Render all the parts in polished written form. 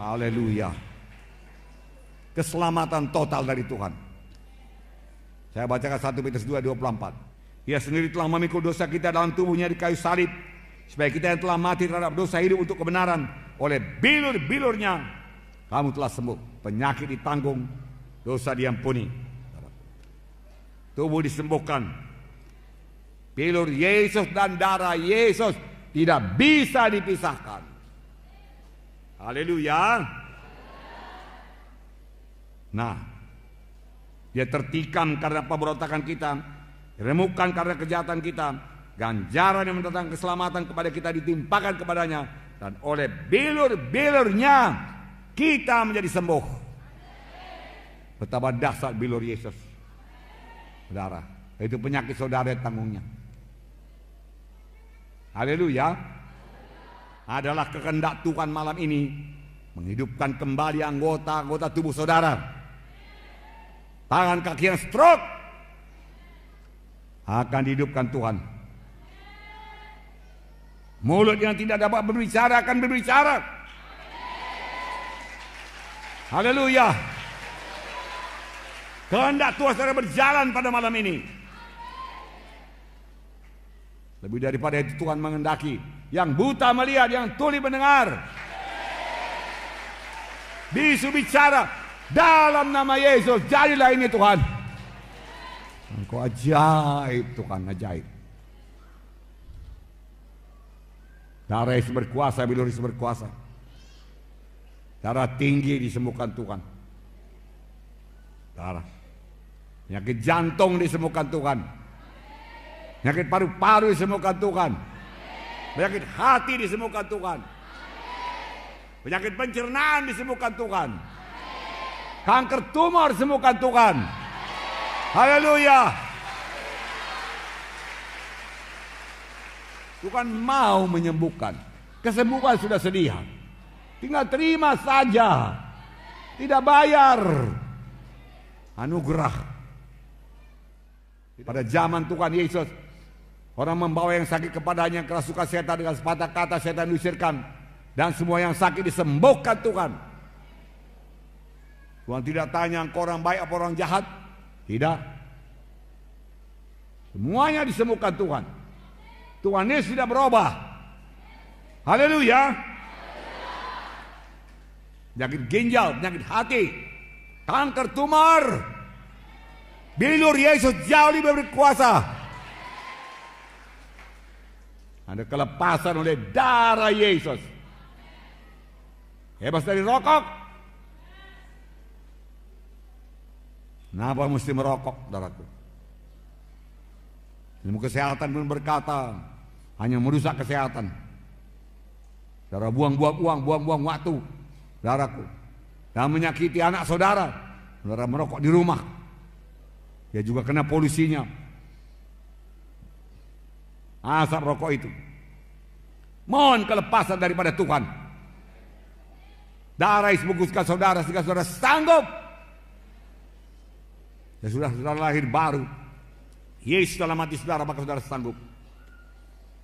Haleluya. Keselamatan total dari Tuhan. Saya bacakan 1 Petrus 2:24. Ia sendiri telah memikul dosa kita dalam tubuhnya di kayu salib, supaya kita yang telah mati terhadap dosa hidup untuk kebenaran. Oleh bilur-bilurnya kamu telah sembuh. Penyakit ditanggung, dosa diampuni, tubuh disembuhkan. Bilur Yesus dan darah Yesus tidak bisa dipisahkan. Haleluya. Nah, dia tertikam karena pemberontakan kita, diremukkan karena kejahatan kita, ganjaran yang mendatangkan keselamatan kepada kita ditimpakan kepadanya, dan oleh bilur-bilurnya kita menjadi sembuh. Betapa dahsyat bilur Yesus, saudara. Itu penyakit saudara tanggungnya. Haleluya. Adalah kehendak Tuhan malam ini menghidupkan kembali anggota-anggota tubuh saudara. Tangan kaki yang stroke akan dihidupkan Tuhan. Mulut yang tidak dapat berbicara akan berbicara. Haleluya. Kehendak Tuhan saudara berjalan pada malam ini. Lebih daripada itu Tuhan menghendaki yang buta melihat, yang tuli mendengar, bisu bicara. Dalam nama Yesus, jadilah ini Tuhan. Engkau ajaib Tuhan, ajaib. Darah Yesus berkuasa, bilur Yesus berkuasa. Darah tinggi disembuhkan Tuhan. Darah. Penyakit jantung disembuhkan Tuhan. Penyakit paru-paru disembuhkan Tuhan. Penyakit hati disembuhkan Tuhan. Penyakit pencernaan disembuhkan Tuhan. Kanker tumor sembuhkan Tuhan. Haleluya. Tuhan mau menyembuhkan. Kesembuhan sudah sedia. Tinggal terima saja. Tidak bayar. Anugerah. Pada zaman Tuhan Yesus, orang membawa yang sakit kepadanya, kerasukan setan, dengan sepatah kata setan diusirkan, dan semua yang sakit disembuhkan Tuhan. Tuhan tidak tanya engkau orang baik apa orang jahat. Tidak. Semuanya disembuhkan Tuhan. Tuhan Yesus tidak berubah. Haleluya. Penyakit ginjal, penyakit hati, kanker tumor, bilur Yesus jauh lebih berkuasa. Ada kelepasan oleh darah Yesus. Bebas dari rokok. Kenapa mesti merokok, saudaraku? Ilmu kesehatan pun berkata hanya merusak kesehatan. Saudara buang-buang uang, buang-buang waktu, saudaraku, dan menyakiti anak saudara. Saudara merokok di rumah, dia juga kena polusinya, asap rokok itu. Mohon kelepasan daripada Tuhan. Darah Yesus membungkuskan saudara sehingga saudara sanggup. Ya sudah, saudara lahir baru. Yesus dalam hati saudara, maka saudara sanggup.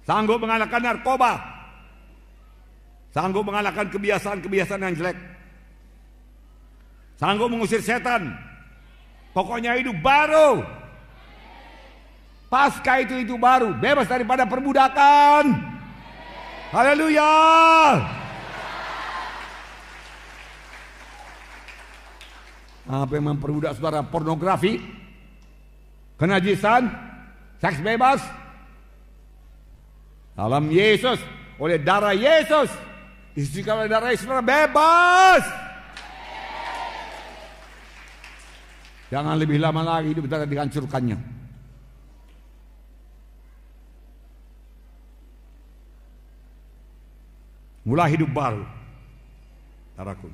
Sanggup mengalahkan narkoba. Sanggup mengalahkan kebiasaan-kebiasaan yang jelek. Sanggup mengusir setan. Pokoknya hidup baru. Pasca itu baru. Bebas daripada perbudakan. Haleluya. Apa yang memperbudak saudara? Pornografi, kenajisan, seks bebas. Dalam Yesus, oleh darah Yesus, disucikan oleh darah Yesus, saudara bebas. Jangan lebih lama lagi hidup kita dihancurkannya. Mulai hidup baru, saudaraku.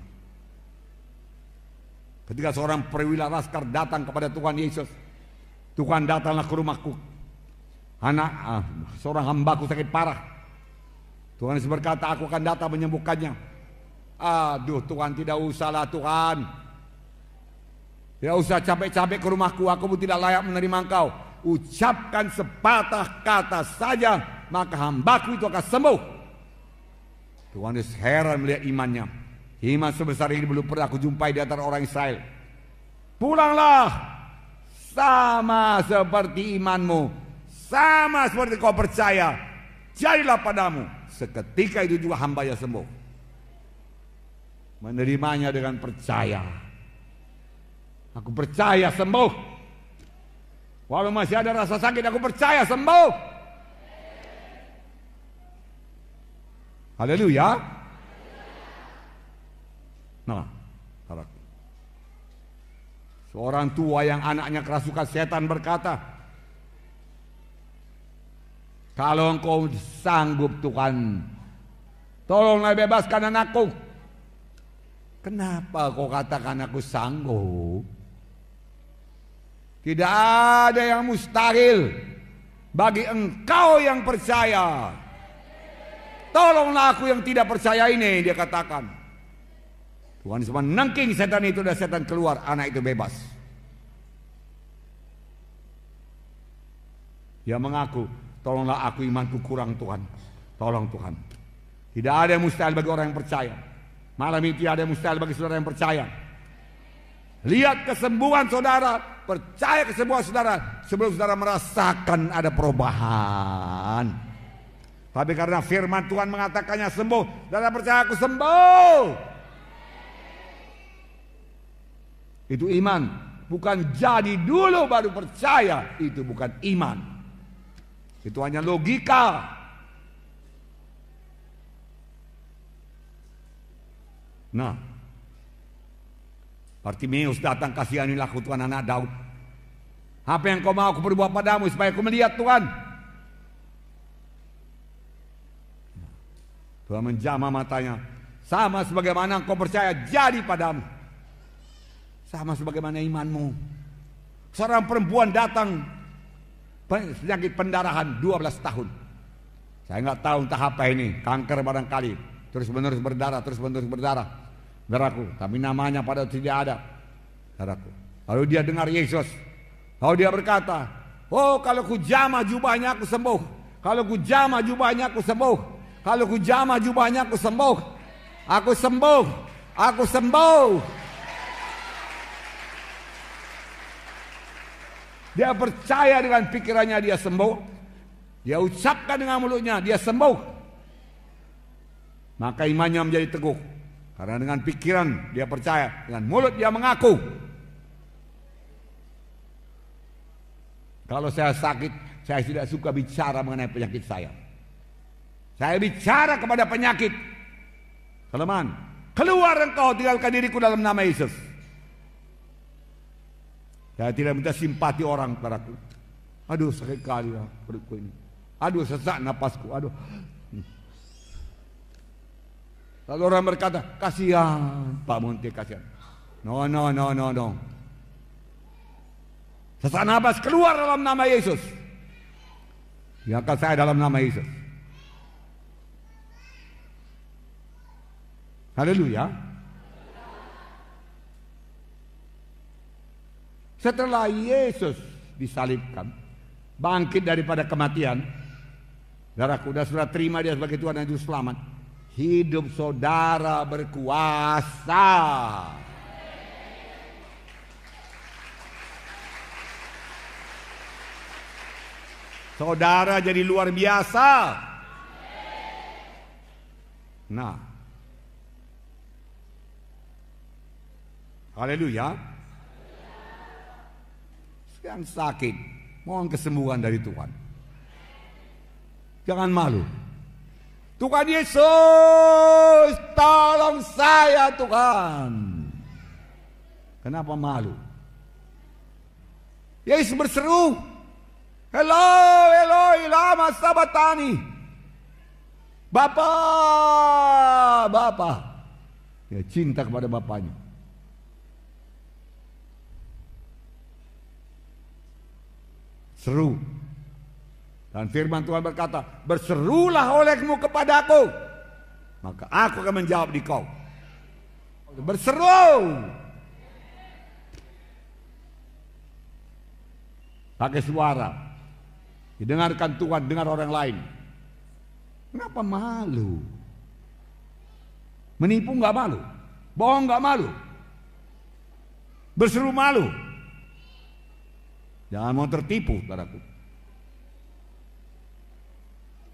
Ketika seorang perwira laskar datang kepada Tuhan Yesus, Tuhan datanglah ke rumahku. Seorang hambaku sakit parah. Tuhan Yesus berkata, aku akan datang menyembuhkannya. Aduh Tuhan, tidak usahlah Tuhan. Tidak usah capek-capek ke rumahku, aku pun tidak layak menerima engkau. Ucapkan sepatah kata saja, maka hambaku itu akan sembuh. Tuhan Yesus heran melihat imannya. Iman sebesar ini belum pernah aku jumpai di antara orang Israel. Pulanglah, sama seperti imanmu, sama seperti kau percaya, jadilah padamu. Seketika itu juga hambanya sembuh. Menerimanya dengan percaya. Aku percaya sembuh. Walau masih ada rasa sakit, aku percaya sembuh. Haleluya. Nah, seorang tua yang anaknya kerasukan setan berkata, kalau engkau sanggup Tuhan, tolonglah bebaskan anakku. Kenapa kau katakan aku sanggup? Tidak ada yang mustahil bagi engkau yang percaya. Tolonglah aku yang tidak percaya ini, dia katakan. Tuhan Yesus menangking setan itu dan setan keluar, anak itu bebas. Dia mengaku, tolonglah aku, imanku kurang Tuhan. Tolong Tuhan. Tidak ada yang mustahil bagi orang yang percaya. Malam ini tidak ada yang mustahil bagi saudara yang percaya. Lihat kesembuhan saudara, percaya kesembuhan saudara sebelum saudara merasakan ada perubahan. Tapi karena firman Tuhan mengatakannya sembuh, saudara percaya aku sembuh. Itu iman, bukan jadi dulu baru percaya. Itu bukan iman. Itu hanya logika. Nah, Bartimeus datang, kasihanilah aku Tuhan, anak Daud. Apa yang kau mau aku berbuat padamu supaya aku melihat Tuhan? Tuhan menjamah matanya. Sama sebagaimana engkau percaya jadi padamu. Sama sebagaimana imanmu. Seorang perempuan datang penyakit pendarahan 12 tahun. Saya nggak tahu entah apa ini, kanker barangkali. Terus menerus berdarah, Saudaraku, tapi namanya pada tidak ada. Saudaraku. Lalu dia dengar Yesus. Lalu dia berkata, oh kalau ku jamah jubahnya aku sembuh. Kalau ku jamah jubahnya aku sembuh. Kalau ku jamah jubahnya aku sembuh. Aku sembuh. Aku sembuh. Dia percaya dengan pikirannya dia sembuh. Dia ucapkan dengan mulutnya dia sembuh. Maka imannya menjadi teguh. Karena dengan pikiran dia percaya, dengan mulut dia mengaku. Kalau saya sakit, saya tidak suka bicara mengenai penyakit saya. Saya bicara kepada penyakit. Kelemahan, keluar engkau, tinggalkan diriku dalam nama Yesus. Saya tidak minta simpati orang padaku. Aduh sakit kali ya perutku ini. Aduh sesak napasku. Aduh. Lalu orang berkata, kasihan Pak Munti, kasihan. No. Sesak napas, keluar dalam nama Yesus. Biarkan saya dalam nama Yesus. Haleluya. Setelah Yesus disalibkan, bangkit daripada kematian, saudaraku, sudah terima dia sebagai Tuhan dan Juru Selamat, hidup saudara berkuasa. Saudara jadi luar biasa. Nah, haleluya. Yang sakit, mohon kesembuhan dari Tuhan. Jangan malu. Tuhan Yesus, tolong saya Tuhan. Kenapa malu? Yesus berseru, Eloi, Eloi, lama sabatani. Bapa. Dia cinta kepada bapaknya. Seru. Dan firman Tuhan berkata, berserulah olehmu kepadaku, maka aku akan menjawab di kau. Berseru. Pakai suara. Didengarkan Tuhan, dengar orang lain. Kenapa malu? Menipu nggak malu? Bohong nggak malu. Berseru malu. Jangan mau tertipu, saudaraku.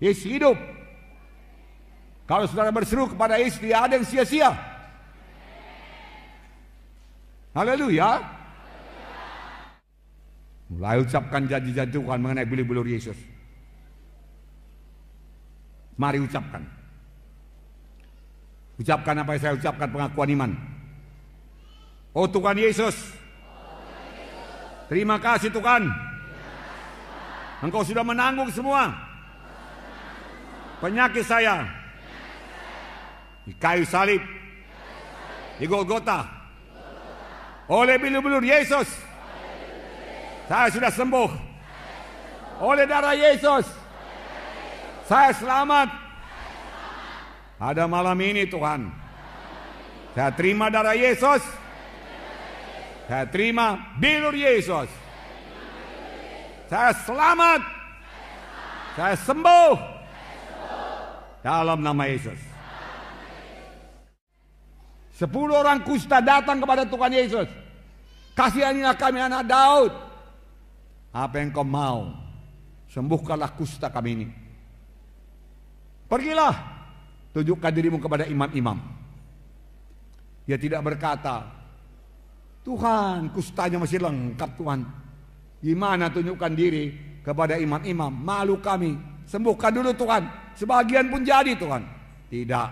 Yesus hidup. Kalau saudara berseru kepada Yesus, tidak ada yang sia-sia. Haleluya. Mulai ucapkan janji-janji Tuhan mengenai beli-belur Yesus. Mari ucapkan. Ucapkan apa yang saya ucapkan, pengakuan iman. Oh Tuhan Yesus, terima kasih Tuhan. Engkau sudah menanggung semua penyakit saya di kayu salib, di Golgota. Oleh bulu-bulu Yesus, saya sudah sembuh. Oleh darah Yesus, saya selamat. Pada malam ini Tuhan, saya terima darah Yesus. Saya terima bilur Yesus. Saya selamat. Saya sembuh. Dalam nama Yesus. 10 orang kusta datang kepada Tuhan Yesus. Kasihanilah kami anak Daud. Apa yang kau mau? Sembuhkanlah kusta kami ini. Pergilah. Tunjukkan dirimu kepada imam-imam. Dia tidak berkata, Tuhan, kustanya masih lengkap Tuhan. Gimana tunjukkan diri kepada imam-imam? Malu kami. Sembuhkan dulu Tuhan. Sebagian pun jadi Tuhan. Tidak.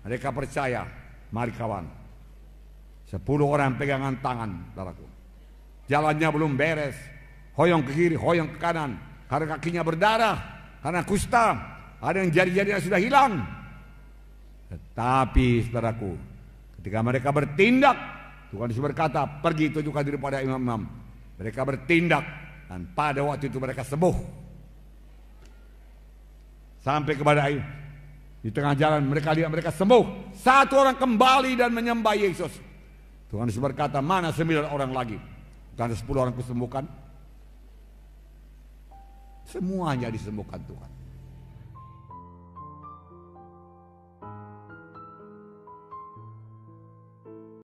Mereka percaya. Mari kawan. 10 orang pegangan tangan, saudaraku. Jalannya belum beres. Hoyong ke kiri, hoyong ke kanan. Karena kakinya berdarah. Karena kusta. Ada yang jari-jarinya sudah hilang. Tetapi saudaraku, ketika mereka bertindak, Tuhan Yesus berkata, pergi tunjukkan diri pada imam-imam. Mereka bertindak dan pada waktu itu mereka sembuh. Sampai kepada air. Di tengah jalan mereka lihat mereka sembuh. 1 orang kembali dan menyembah Yesus. Tuhan Yesus berkata, mana 9 orang lagi? Bukan 10 orang kusembuhkan? Semuanya disembuhkan Tuhan.